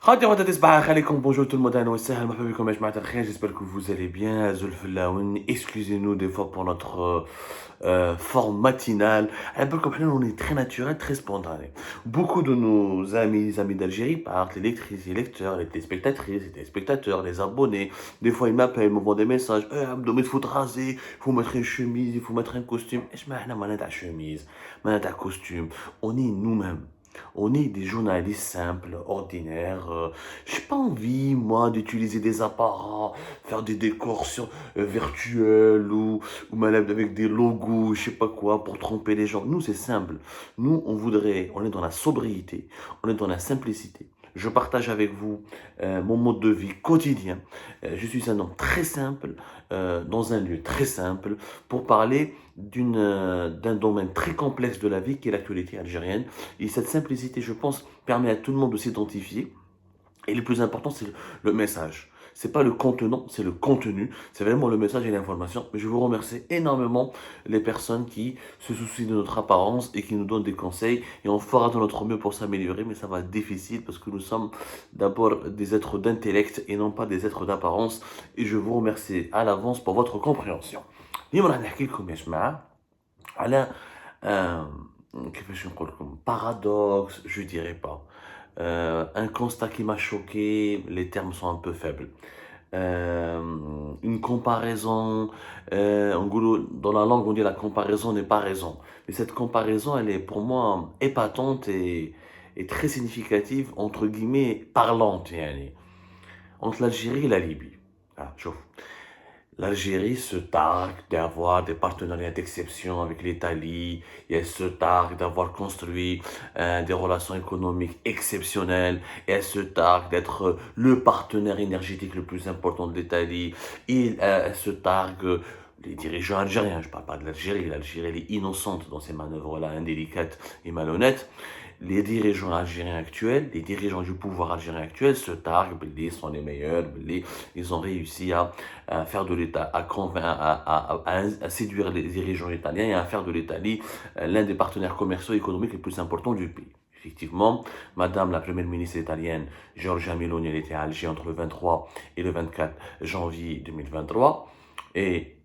خاطر وانت تسمع عليكم بونجور tout le monde اهلا وسهلا مرحبا بكم يا جماعه الخير j'espère que vous allez bien زلف اللاون excusez-nous des fois pour notre forme matinale على بالكم حنا on est très naturel très spontané beaucoup de nos amis d'Algérie partent les lectrices les lecteurs les téléspectatrices les téléspectateurs les abonnés des fois ils m'appellent m'envoient des messages عبدو mais il faut te raser il faut mettre une chemise il faut mettre un costume ايش ما احنا ما نتاع chemise ما نتاع costume on est nous-mêmes. On est des journalistes simples, ordinaires. J'ai pas envie, moi, d'utiliser des apparats, faire des décors virtuels ou malade avec des logos, je sais pas quoi, pour tromper les gens. Nous, c'est simple. Nous, on est dans la sobriété, on est dans la simplicité. Je partage avec vous mon mode de vie quotidien. Je suis un homme très simple, dans un lieu très simple, pour parler d'un domaine très complexe de la vie qui est l'actualité algérienne. Et cette simplicité, je pense, permet à tout le monde de s'identifier. Et le plus important, c'est le message. C'est pas le contenant, c'est le contenu. C'est vraiment le message et l'information. Mais je vous remercie énormément les personnes qui se soucient de notre apparence et qui nous donnent des conseils. Et on fera de notre mieux pour s'améliorer, mais ça va être difficile parce que nous sommes d'abord des êtres d'intellect et non pas des êtres d'apparence. Et je vous remercie à l'avance pour votre compréhension. اليوم راح نحكي لكم يا جماعة على كيفاش نقول لكم paradoxe, je dirais pas. Un constat qui m'a choqué, les termes sont un peu faibles. Une comparaison, dans la langue on dit la comparaison n'est pas raison. Mais cette comparaison, elle est pour moi épatante et très significative, entre guillemets, parlante, yani, entre l'Algérie et la Libye. Ah, chauffe. L'Algérie se targue d'avoir des partenariats d'exception avec l'Italie, et elle se targue d'avoir construit des relations économiques exceptionnelles, et elle se targue d'être le partenaire énergétique le plus important de l'Italie, et elle se targue, les dirigeants algériens, je ne parle pas de l'Algérie, l'Algérie elle est innocente dans ces manœuvres-là, indélicates et malhonnêtes. Les dirigeants algériens actuels, les dirigeants du pouvoir algérien actuel se targuent, ils sont les meilleurs, ils ont réussi à faire de l'État, à séduire les dirigeants italiens et à faire de l'Italie l'un des partenaires commerciaux et économiques les plus importants du pays. Effectivement, Madame la Première ministre italienne, Giorgia Meloni, elle était à Alger entre le 23 et le 24 janvier 2023. Et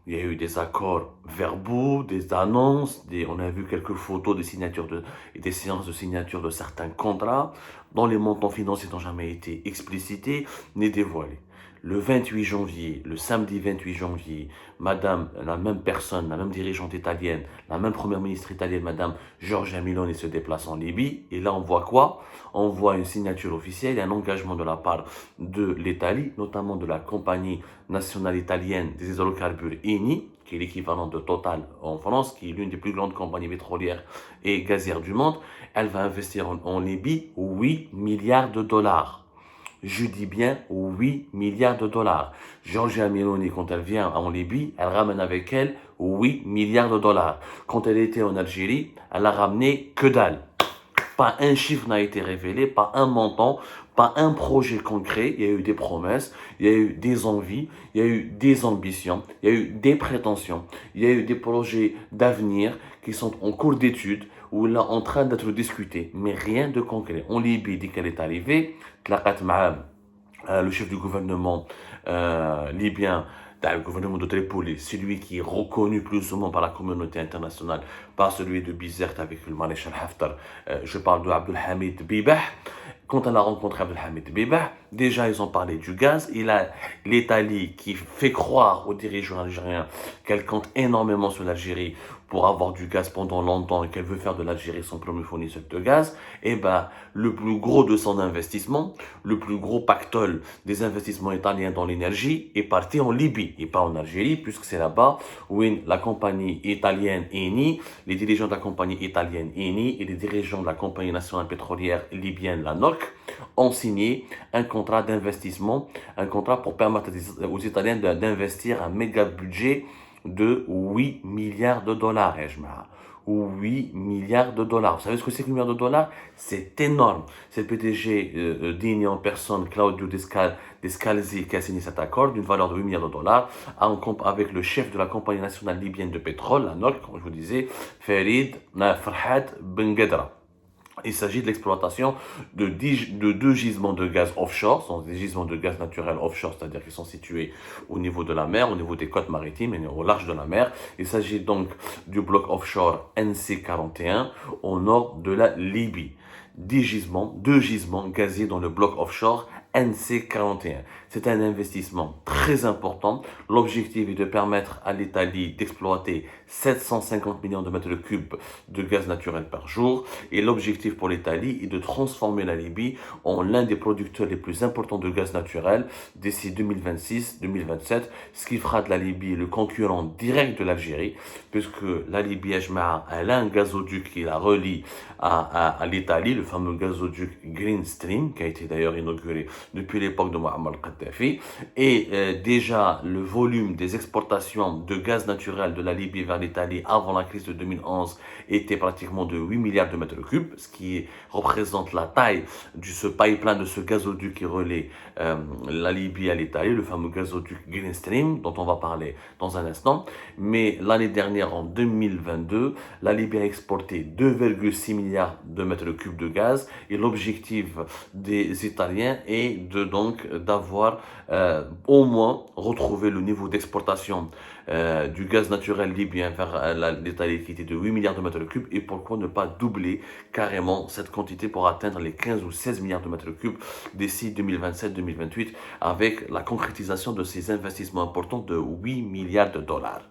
il y a eu des accords verbaux, des annonces, on a vu quelques photos et des séances de signature de certains contrats dont les montants financiers n'ont jamais été explicités ni dévoilés. Le 28 janvier, le samedi 28 janvier, Madame, la même personne, la même dirigeante italienne, la même première ministre italienne, Madame Giorgia Meloni se déplace en Libye. Et là, on voit quoi? On voit une signature officielle et un engagement de la part de l'Italie, notamment de la compagnie nationale italienne des hydrocarbures Eni, qui est l'équivalent de Total en France, qui est l'une des plus grandes compagnies pétrolières et gazières du monde. Elle va investir en Libye 8 milliards de dollars. Je dis bien 8 milliards de dollars. Giorgia Meloni, quand elle vient en Libye, elle ramène avec elle 8 milliards de dollars. Quand elle était en Algérie, elle a ramené que dalle. Pas un chiffre n'a été révélé, pas un montant, pas un projet concret. Il y a eu des promesses, il y a eu des envies, il y a eu des ambitions, il y a eu des prétentions, il y a eu des projets d'avenir qui sont en cours d'étude ou là en train d'être discutés, mais rien de concret. En Libye, dès qu'elle est arrivée, le chef du gouvernement libyen, le gouvernement de Tripoli, celui qui est reconnu plus ou moins par la communauté internationale, pas celui de Bizerte avec le maréchal Haftar. Je parle de Abdelhamid Bibah. Quand elle a rencontré Abdelhamid Bibah, déjà ils ont parlé du gaz. Il a l'Italie qui fait croire aux dirigeants algériens qu'elle compte énormément sur l'Algérie pour avoir du gaz pendant longtemps et qu'elle veut faire de l'Algérie son premier fournisseur de gaz. Et ben, le plus gros de son investissement, le plus gros pactole des investissements italiens dans l'énergie est parti en Libye et pas en Algérie, puisque c'est là-bas où la compagnie italienne Eni, les dirigeants de la compagnie italienne Eni et les dirigeants de la compagnie nationale pétrolière libyenne, la NOC, ont signé un contrat d'investissement, un contrat pour permettre aux Italiens d'investir un méga budget de 8 milliards de dollars, 8 milliards de dollars. Vous savez ce que c'est que 8 milliards de dollars? C'est énorme. C'est le PDG digne en personne, Claudio Descalzi, qui a signé cet accord d'une valeur de 8 milliards de dollars avec le chef de la compagnie nationale libyenne de pétrole, la NOC, comme je vous disais, Farid Farhat Ben Ghedra. Il s'agit de l'exploitation de deux gisements de gaz offshore, ce sont des gisements de gaz naturel offshore, c'est-à-dire qu'ils sont situés au niveau de la mer, au niveau des côtes maritimes et au large de la mer. Il s'agit donc du bloc offshore NC41 au nord de la Libye. 2 gisements gaziers dans le bloc offshore NC41. C'est un investissement très important. L'objectif est de permettre à l'Italie d'exploiter 750 millions de mètres cubes de gaz naturel par jour. Et l'objectif pour l'Italie est de transformer la Libye en l'un des producteurs les plus importants de gaz naturel d'ici 2026-2027, ce qui fera de la Libye le concurrent direct de l'Algérie, puisque la Libye, elle a un gazoduc qui la relie à l'Italie, le fameux gazoduc Green Stream, qui a été d'ailleurs inauguré depuis l'époque de Muammar al-Kadhafi. Et déjà, le volume des exportations de gaz naturel de la Libye vers l'Italie avant la crise de 2011 était pratiquement de 8 milliards de mètres cubes, ce qui représente la taille de ce pipeline, de ce gazoduc qui relie la Libye à l'Italie, le fameux gazoduc Green Stream, dont on va parler dans un instant. Mais l'année dernière, en 2022, la Libye a exporté 2,6 milliards de mètres cubes de gaz, et l'objectif des Italiens est d'avoir au moins retrouvé le niveau d'exportation du gaz naturel libyen vers l'Italie qui était de 8 milliards de mètres cubes, et pourquoi ne pas doubler carrément cette quantité pour atteindre les 15 ou 16 milliards de mètres cubes d'ici 2027-2028 avec la concrétisation de ces investissements importants de 8 milliards de dollars.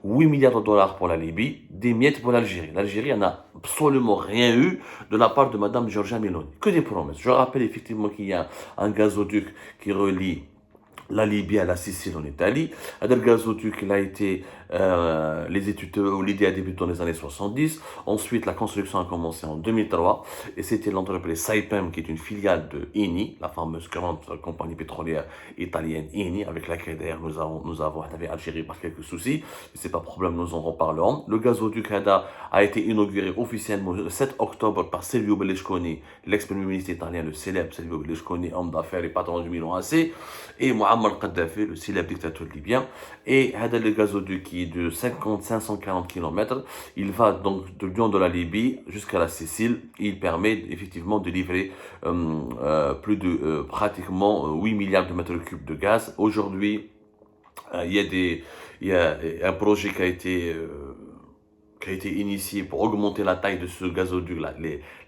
8 milliards de dollars pour la Libye, des miettes pour l'Algérie. L'Algérie n'a absolument rien eu de la part de Madame Giorgia Meloni. Que des promesses. Je rappelle effectivement qu'il y a un gazoduc qui relie la Libye à la Sicile en Italie. Le gazoduc, il a été, l'idée a débuté dans les années 70. Ensuite, la construction a commencé en 2003. Et c'était l'entreprise Saipem, qui est une filiale de Eni, la fameuse grande compagnie pétrolière italienne Eni, avec laquelle d'ailleurs nous avons avec Algérie par quelques soucis. Mais c'est pas problème, nous en reparlerons. Le gazoduc a été inauguré officiellement le 7 octobre par Silvio Berlusconi, l'ex-premier ministre italien, le célèbre Silvio Berlusconi, homme d'affaires et patron du Milan AC, et Muammar al-Kadhafi, le célèbre dictateur libyen. Et le gazoduc qui est de 540 km, il va donc de Lyon de la Libye jusqu'à la Sicile. Il permet effectivement de livrer plus de pratiquement 8 milliards de mètres cubes de gaz. Aujourd'hui, il y a un projet qui a été initié pour augmenter la taille de ce gazoduc,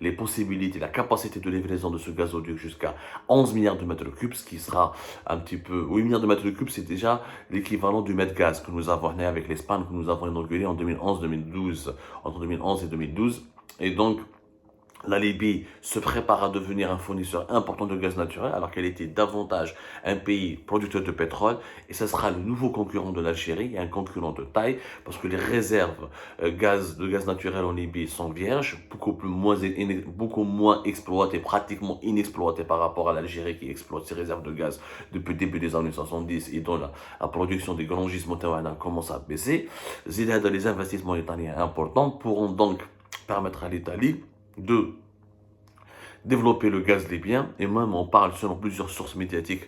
les possibilités, la capacité de livraison de ce gazoduc jusqu'à 11 milliards de mètres cubes, ce qui sera un petit peu... 8 milliards de mètres cubes, c'est déjà l'équivalent du mètre gaz que nous avons né avec l'Espagne, que nous avons inauguré en 2011-2012, entre 2011 et 2012. Et donc, la Libye se prépare à devenir un fournisseur important de gaz naturel, alors qu'elle était davantage un pays producteur de pétrole, et ce sera le nouveau concurrent de l'Algérie, et un concurrent de taille, parce que les réserves de gaz naturel en Libye sont vierges, beaucoup moins exploitées, pratiquement inexploitées par rapport à l'Algérie qui exploite ses réserves de gaz depuis le début des années 70 et dont la production des grands gisements commence à baisser. Les investissements italiens importants pourront donc permettre à l'Italie de développer le gaz libyen, et même on parle selon plusieurs sources médiatiques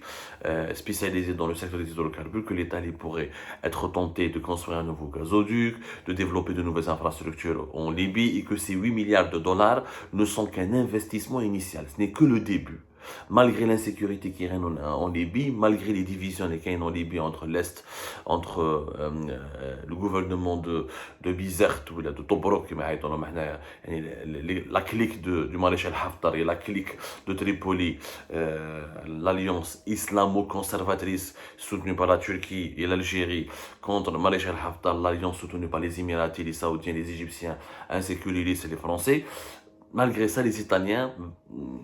spécialisées dans le secteur des hydrocarbures que l'Italie pourrait être tentée de construire un nouveau gazoduc, de développer de nouvelles infrastructures en Libye, et que ces 8 milliards de dollars ne sont qu'un investissement initial, ce n'est que le début. Malgré l'insécurité qui règne en Libye, malgré les divisions qui règnent en Libye entre l'Est, entre le gouvernement de Bizerte ou de Tobruk, la clique du maréchal Haftar et la clique de Tripoli, l'alliance islamo-conservatrice soutenue par la Turquie et l'Algérie contre le maréchal Haftar, l'alliance soutenue par les Émiratis, les Saoudiens, les Égyptiens, ainsi que les Lisses et les Français. Malgré ça, les Italiens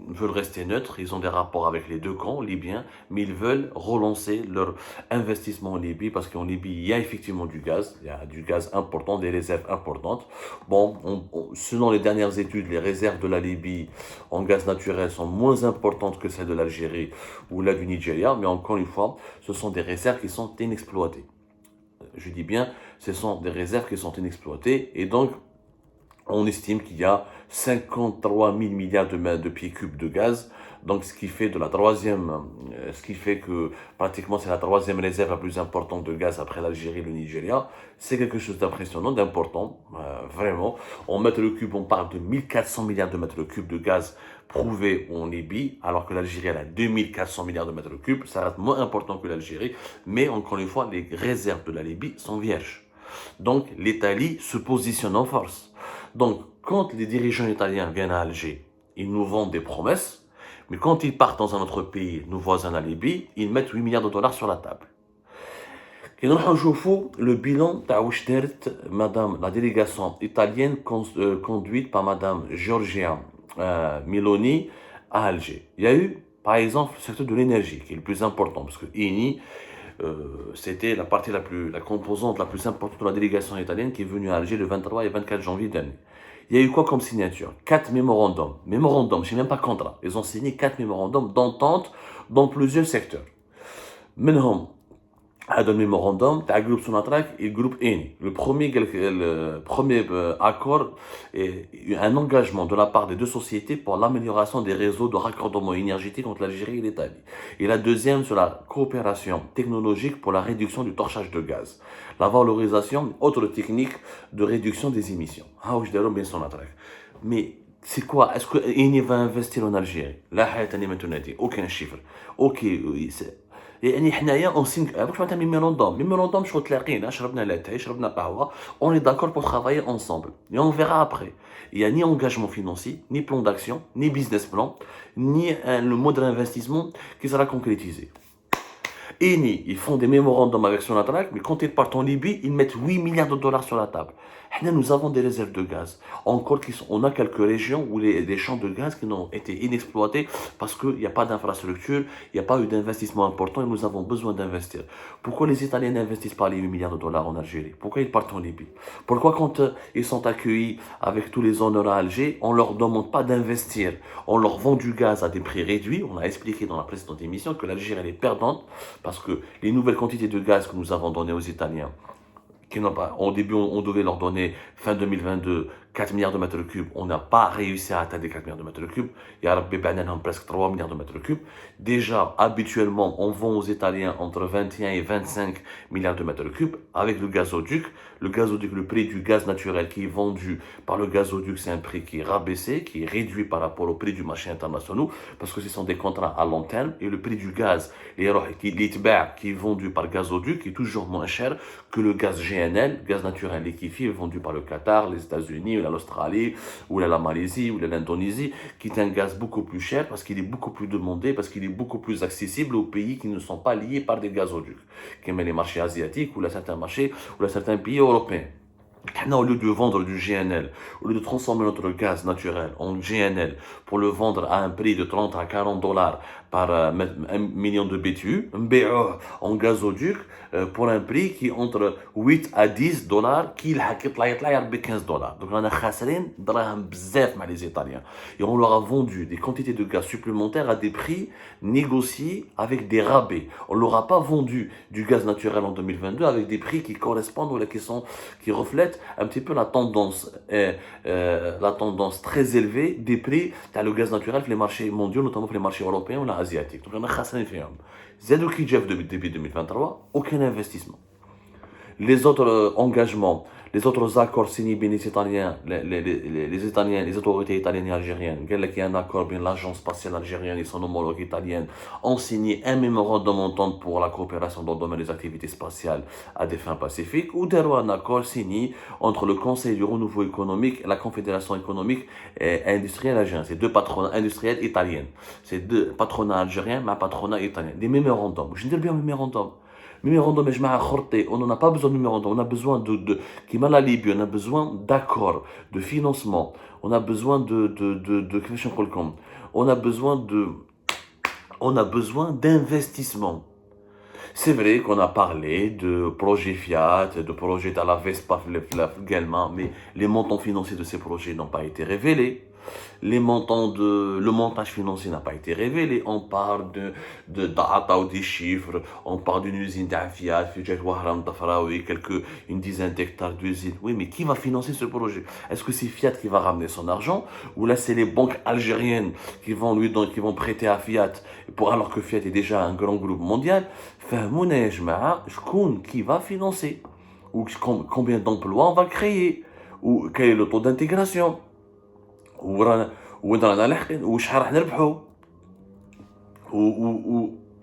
veulent rester neutres, ils ont des rapports avec les deux camps libyens, mais ils veulent relancer leur investissement en Libye, parce qu'en Libye, il y a effectivement du gaz, il y a du gaz important, des réserves importantes. Bon, selon les dernières études, les réserves de la Libye en gaz naturel sont moins importantes que celles de l'Algérie ou là du Nigeria, mais encore une fois, ce sont des réserves qui sont inexploitées. Je dis bien, ce sont des réserves qui sont inexploitées, et donc, on estime qu'il y a 53 000 milliards de pieds cubes de gaz. Donc, ce qui fait ce qui fait que pratiquement c'est la troisième réserve la plus importante de gaz après l'Algérie et le Nigeria. C'est quelque chose d'impressionnant, d'important, vraiment. En mètres cubes, on parle de 1400 milliards de mètres cubes de gaz prouvés en Libye, alors que l'Algérie elle a 2400 milliards de mètres cubes. Ça reste moins important que l'Algérie, mais encore une fois, les réserves de la Libye sont vierges. Donc, l'Italie se positionne en force. Donc, quand les dirigeants italiens viennent à Alger, ils nous vendent des promesses, mais quand ils partent dans un autre pays, nos voisins la Libye, ils mettent 8 milliards de dollars sur la table. Et nous avons le bilan de Madame la délégation italienne conduite par Madame Giorgia Meloni à Alger. Il y a eu, par exemple, le secteur de l'énergie, qui est le plus important, parce que Eni, c'était la composante la plus importante de la délégation italienne qui est venue à Alger le 23 et 24 janvier dernier. Il y a eu quoi comme signature? 4 mémorandums. Mémorandums, je ne sais même pas contrat. Ils ont signé 4 mémorandums d'entente dans plusieurs secteurs. منهم هذا الميموراندوم تاع جروب سوناتراك et groupe Eni. Le premier accord est un engagement de la part des deux sociétés pour l'amélioration des réseaux de raccordement énergétique entre l'Algérie et l'Italie. Et la deuxième sur la coopération technologique pour la réduction du torchage de gaz. La valorisation, autre technique de réduction des émissions. Mais c'est quoi? Est-ce que Eni va investir en Algérie? Là, aucun chiffre. Ok, يعني حنايا اون سين واش معناتها ميموراندوم شغل تلاقينا شربنا لاتاي شربنا قهوه اون est d'accord pour travailler ensemble et on verra après. Il n'y a ni engagement financier, ni plan d'action, ni business plan, ni le mode d'investissement qui sera concrétisé. Eni, ils font des mémorandums avec Sonatrach, mais quand ils partent en Libye, ils mettent 8 milliards de dollars sur la table. Nous avons des réserves de gaz. On a quelques régions où des champs de gaz qui n'ont été inexploités parce qu'il n'y a pas d'infrastructure, il n'y a pas eu d'investissement important et nous avons besoin d'investir. Pourquoi les Italiens n'investissent pas les 8 milliards de dollars en Algérie? Pourquoi ils partent en Libye? Pourquoi quand ils sont accueillis avec tous les honneurs à Alger, on ne leur demande pas d'investir? On leur vend du gaz à des prix réduits. On a expliqué dans la précédente émission que l'Algérie est perdante parce que les nouvelles quantités de gaz que nous avons données aux Italiens, au début, on devait leur donner, fin 2022, 4 milliards de mètres cubes. On n'a pas réussi à atteindre les 4 milliards de mètres cubes. Il y a presque 3 milliards de mètres cubes. Déjà, habituellement, on vend aux Italiens entre 21 et 25 milliards de mètres cubes avec le gazoduc. Le gazoduc, le prix du gaz naturel qui est vendu par le gazoduc, c'est un prix qui est rabaissé, qui est réduit par rapport au prix du marché international parce que ce sont des contrats à long terme. Et le prix du gaz, qui est vendu par le gazoduc, est toujours moins cher que le gaz GNL, gaz naturel liquéfié, vendu par le Qatar, les États-Unis, ou l'Australie, ou la Malaisie, ou l'Indonésie, qui est un gaz beaucoup plus cher parce qu'il est beaucoup plus demandé, parce qu'il est beaucoup plus accessible aux pays qui ne sont pas liés par des gazoducs, comme les marchés asiatiques ou certains marchés ou certains pays européens. Au lieu de vendre du GNL, au lieu de transformer notre gaz naturel en GNL pour le vendre à un prix de 30 à 40 dollars par 1 million de BTU, en gazoduc pour un prix qui est entre 8 à 10 dollars, qui يطلع ب 15 dollars. Donc on a خاسرين دراهم بزاف مع les Italiens. Et on leur a vendu des quantités de gaz supplémentaires à des prix négociés avec des rabais. On leur a pas vendu du gaz naturel en 2022 avec des prix qui correspondent ou qui reflètent un petit peu la tendance très élevée des prix le gaz naturel sur les marchés mondiaux, notamment sur les marchés européens ou asiatiques. Donc on a خاسرين فيهم. زادوا كي جا début 2023, aucun investissement. Les autres engagements, les autres accords signés par les Italiens, les autorités italiennes et algériennes, il y a un accord bien l'agence spatiale algérienne et son homologue italienne ont signé un mémorandum d'entente pour la coopération dans le domaine des activités spatiales à des fins pacifiques, ou un accord signé entre le Conseil du renouveau économique et la Confédération économique et industrielle algérienne. C'est deux patronats industriels italiens. C'est deux patronats algériens, mais un patronat italien. Des mémorandums. Je dis bien mémorandum. Mémorandum, on n'en a pas besoin de mémorandum, on a besoin qui m'a la Libye, on a besoin d'accords, de financement, on a besoin on a besoin d'investissement. C'est vrai qu'on a parlé de projets Fiat, de projets à la Vespa également, mais les montants financiers de ces projets n'ont pas été révélés. Le montage financier n'a pas été révélé. On parle de data ou des chiffres. On parle d'une usine d'Afiat, une dizaine d'hectares d'usine. Oui, mais qui va financer ce projet? Est-ce que c'est Fiat qui va ramener son argent? Ou là, c'est les banques algériennes qui vont prêter à Fiat, alors que Fiat est déjà un grand groupe mondial? فهمونا يا جماعة شكون qui va financer? Ou combien d'emplois on va créer? Ou quel est le taux d'intégration? وين رانا لاحقين وشحال راح نربحوا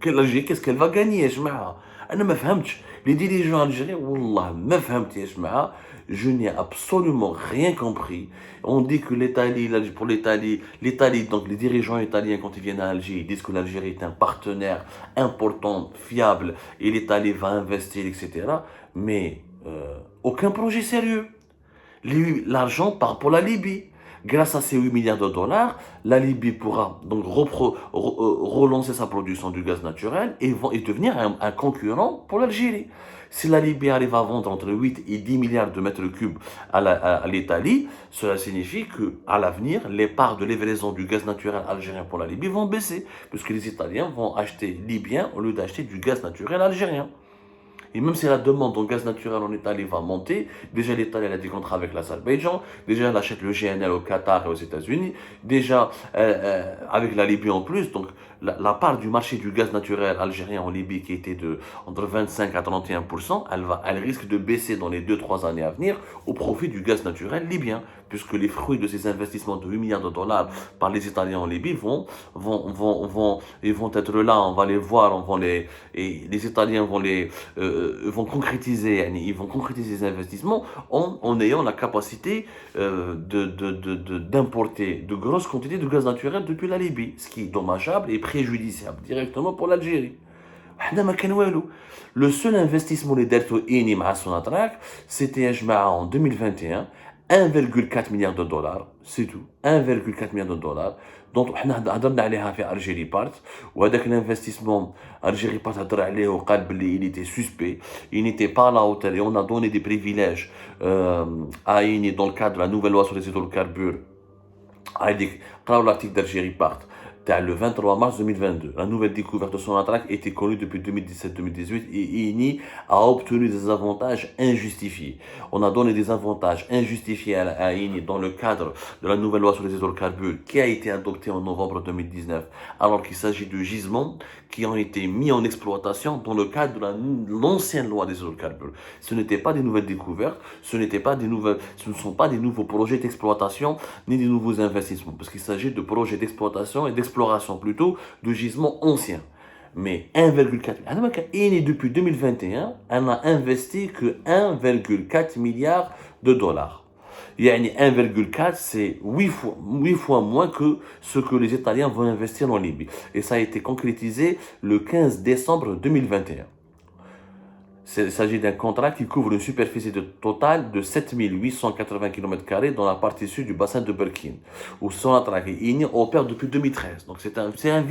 l'Algérie qu'est-ce qu'elle va gagner يا جماعه انا ما فهمتش les dirigeants algériens والله ما فهمت يا جماعه je n'ai absolument rien compris. On dit que l'Italie, donc les dirigeants italiens, quand ils viennent à Alger, ils disent que l'Algérie est un partenaire important, fiable, et l'Italie va investir, etc. Mais aucun projet sérieux. L'argent part pour la Libye. Grâce à ces 8 milliards de dollars, la Libye pourra donc relancer sa production du gaz naturel et devenir un concurrent pour l'Algérie. Si la Libye arrive à vendre entre 8 et 10 milliards de mètres cubes à l'Italie, cela signifie qu'à l'avenir, les parts de livraison du gaz naturel algérien pour la Libye vont baisser, puisque les Italiens vont acheter libyen au lieu d'acheter du gaz naturel algérien. Et même si la demande en gaz naturel en Italie va monter, déjà l'Italie a des contrats avec l'Azerbaïdjan, déjà elle achète le GNL au Qatar et aux États-Unis, déjà avec la Libye en plus, donc la part du marché du gaz naturel algérien en Libye qui était entre 25 à 31%, elle risque de baisser dans les 2-3 années à venir au profit du gaz naturel libyen, puisque les fruits de ces investissements de 8 milliards de dollars par les Italiens en Libye vont être là, on va les voir, et les Italiens vont concrétiser ces investissements en ayant la capacité d'importer de grosses quantités de gaz naturel depuis la Libye, ce qui est dommageable et préjudiciable directement pour l'Algérie. Le seul investissement les درتو إني مع Sonatrach, c'était يا جماعة en 2021 1,4 milliard de dollars, c'est tout, 1,4 milliard de dollars. Donc حنا هضرنا عليها في Algérie Part, وهذاك l'investissement Algérie Part هضر عليه وقال بلي il était suspect, il n'était pas à la hauteur et on a donné des privilèges à INI dans le cadre de la nouvelle loi sur les hydrocarbures. هذيك قراو l'article d'Algérie Part le 23 mars 2022. La nouvelle découverte de Sonatrach était connue depuis 2017-2018 et INI a obtenu des avantages injustifiés. On a donné des avantages injustifiés à INI dans le cadre de la nouvelle loi sur les hydrocarbures qui a été adoptée en novembre 2019, alors qu'il s'agit de gisements qui ont été mis en exploitation dans le cadre de l'ancienne loi des hydrocarbures. Ce n'étaient pas des nouvelles découvertes, ce ne sont pas des nouveaux projets d'exploitation ni des nouveaux investissements, parce qu'il s'agit de projets d'exploitation et d'exploration plutôt de gisements anciens. Mais 1,4 milliard, depuis 2021, elle n'a investi que 1,4 milliard de dollars. يعني 1,4 c'est 8 fois moins que ce que les Italiens vont investir en Libye. Et ça a été concrétisé le 15 décembre 2021. Il s'agit d'un contrat qui couvre une superficie totale de 7880 km² dans la partie sud du bassin de Berkine, où Sonatrach et INI opèrent depuis 2013. Donc c'est un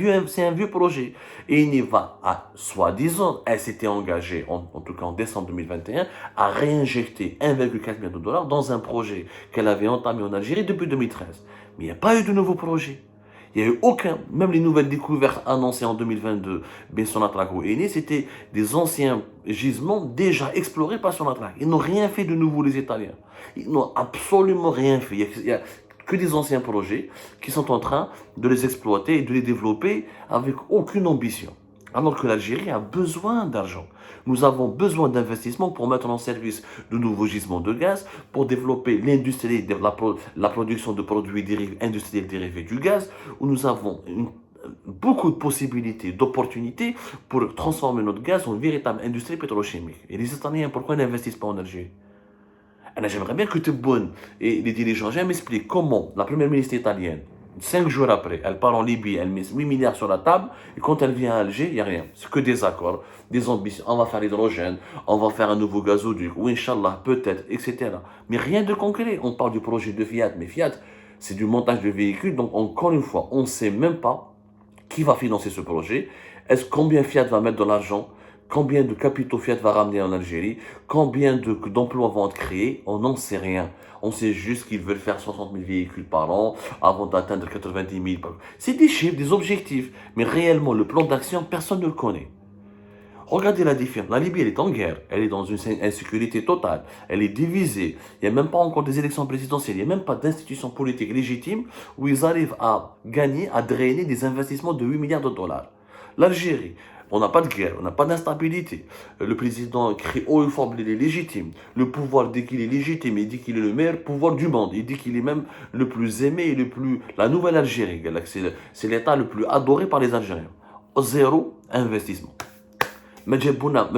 vieux projet. Et INI va, soi-disant, elle s'était engagée, en tout cas en décembre 2021, à réinjecter 1,4 milliard de dollars dans un projet qu'elle avait entamé en Algérie depuis 2013. Mais il n'y a pas eu de nouveau projet. Il n'y a eu aucun, même les nouvelles découvertes annoncées en 2022, Sonatrach ou INI, c'était des anciens gisements déjà explorés par Sonatrach. Ils n'ont rien fait de nouveau, les Italiens. Ils n'ont absolument rien fait. Il n'y a que des anciens projets qui sont en train de les exploiter et de les développer avec aucune ambition. Alors que l'Algérie a besoin d'argent. Nous avons besoin d'investissements pour mettre en service de nouveaux gisements de gaz, pour développer l'industrie, la production de produits industriels dérivés du gaz, où nous avons beaucoup de possibilités, d'opportunités pour transformer notre gaz en une véritable industrie pétrochimique. Et les Italiens, pourquoi n'investissent pas en Algérie? J'aimerais bien que Tebboune et les dirigeants m'expliquent comment la première ministre italienne, 5 jours après, elle part en Libye, elle met 8 milliards sur la table, et quand elle vient à Alger, il n'y a rien. C'est que des accords, des ambitions. On va faire l'hydrogène, on va faire un nouveau gazoduc, ou Inch'Allah, peut-être, etc. Mais rien de concret. On parle du projet de Fiat, mais Fiat, c'est du montage de véhicules, donc encore une fois, on ne sait même pas qui va financer ce projet. Combien Fiat va mettre de l'argent? Combien de capitaux Fiat va ramener en Algérie? Combien d'emplois vont être créés? On n'en sait rien. On sait juste qu'ils veulent faire 60 000 véhicules par an avant d'atteindre 90 000 par an. C'est des chiffres, des objectifs. Mais réellement, le plan d'action, personne ne le connaît. Regardez la différence. La Libye, elle est en guerre. Elle est dans une insécurité totale. Elle est divisée. Il n'y a même pas encore des élections présidentielles. Il n'y a même pas d'institutions politiques légitimes où ils arrivent à gagner, à drainer des investissements de 8 milliards de dollars. L'Algérie, on n'a pas de guerre, on n'a pas d'instabilité. Le président crie haut et fort qu'il est légitime. Le pouvoir dit qu'il est légitime, il dit qu'il est le meilleur pouvoir du monde. Il dit qu'il est même le plus aimé et le plus... La nouvelle Algérie, c'est l'État le plus adoré par les Algériens. Zéro investissement. ما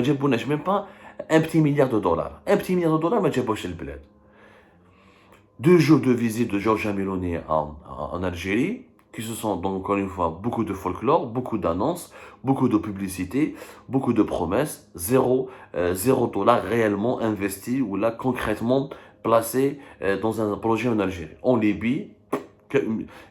جابوناش même pas un petit milliard de dollars. Un petit milliard de dollars ما جابوش البلاد. 2 jours de visite de Giorgia Meloni en Algérie, qui se sont donc encore une fois beaucoup de folklore, beaucoup d'annonces, beaucoup de publicité, beaucoup de promesses, zéro dollar réellement investi ou là concrètement placé dans un projet en Algérie. En Libye,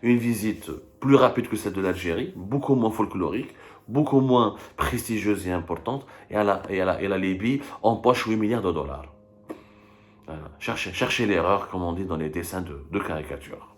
une visite plus rapide que celle de l'Algérie, beaucoup moins folklorique, beaucoup moins prestigieuse et importante, et la Libye empoche 8 milliards de dollars. Voilà. Cherchez l'erreur, comme on dit dans les dessins de caricature.